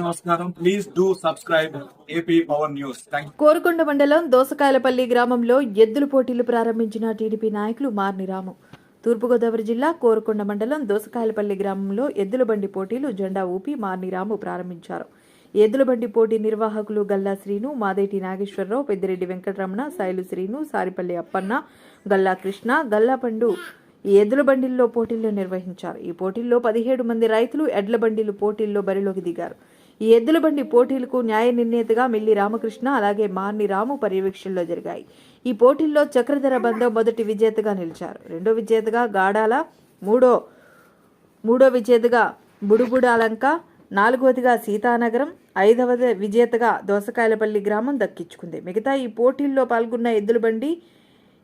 నమస్కారం. Please do subscribe AP power news. Korukonda మండలం దోసకాయలపల్లి గ్రామంలో ఎద్దుల పోటీలు ప్రారంభించిన టీడీపీ నాయకులు మార్ని రాము. తూర్పుగోదావరి జిల్లా కోరుకొండ మండలం దోసకాయలపల్లి గ్రామంలో ఎద్దుల బండి పోటీలు జెండా ఊపి మార్ని రాము ప్రారంభించారు. ఎద్దుల బండి పోటీ నిర్వాహకులు గల్లా శ్రీను, మాదేటి నాగేశ్వరరావు, పెద్దిరెడ్డి వెంకటరమణ, సాయిలు శ్రీను, సారిపల్లి అప్పన్న, గల్లా కృష్ణ, గల్లా పండు ఈ ఎద్దుల బండిల్లో పోటీల్లో నిర్వహించారు. ఈ పోటీల్లో 17 మంది రైతులు ఎడ్ల బండిలు పోటీల్లో బరిలోకి దిగారు. ఈ ఎద్దుల బండి పోటీలకు న్యాయ నిర్ణేతగా మిల్లి రామకృష్ణ అలాగే మార్ని రాము పర్యవేక్షణలో జరిగాయి. ఈ పోటీల్లో చక్రధర బంధవ్ మొదటి విజేతగా నిలిచారు. రెండో విజేతగా గాడాల, మూడో విజేతగా బుడుబుడాలంక, నాలుగవదిగా సీతానగరం, ఐదవ విజేతగా దోసకాయలపల్లి గ్రామం దక్కించుకుంది. మిగతా ఈ పోటీల్లో పాల్గొన్న ఎద్దుల బండి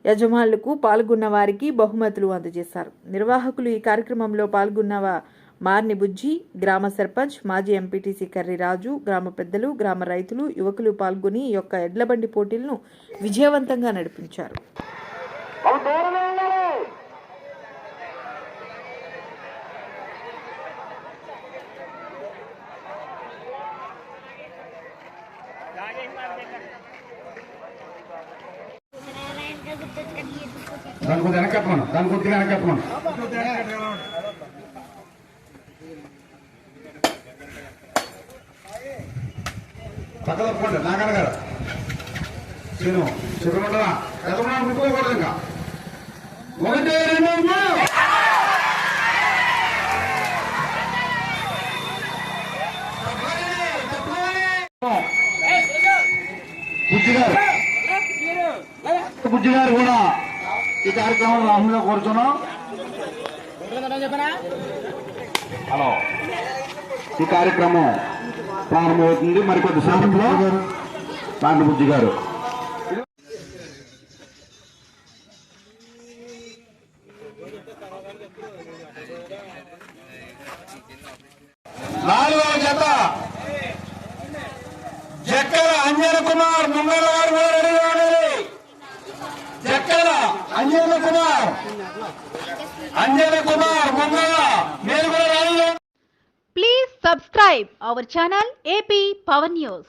యజమానులకు పాల్గొన్న వారికి బహుమతులు అందజేశారు. నిర్వాహకులు ఈ కార్యక్రమంలో పాల్గొన్న మార్ని బుజ్జి, గ్రామ సర్పంచ్, మాజీ ఎంపీటీసీ కర్రి రాజు, గ్రామ పెద్దలు, గ్రామ రైతులు, యువకులు పాల్గొని ఈ యొక్క ఎడ్ల బండి పోటీలను విజయవంతంగా నడిపించారు. దాని కొద్దిగా వెనకెత్తమను, దాని కొద్దిగా వెనకెత్తమను. పక్కన తప్పకుండా నాగన్న గారు శను చిత్రమంటలా ఎదమా ముట్టుకోకూడదు. ఇంకా 1 2 3 బుజ్జి గారు కూడా ఈ కార్యక్రమంలో అమలులో కోరుతున్నాం. హలో, ఈ కార్యక్రమం ప్రారంభమవుతుంది మరికొద్ది సమయంలో. పాండు బుజ్జి గారు నాలుగవ జత జక్కల అంజన కుమార్ ముంగళ గారు రెడీగా ఉండాలి. జక్కల అంజన కుమార్ ముంగళ మీరు కూడా రెడీగా. Please subscribe our channel AP Power News.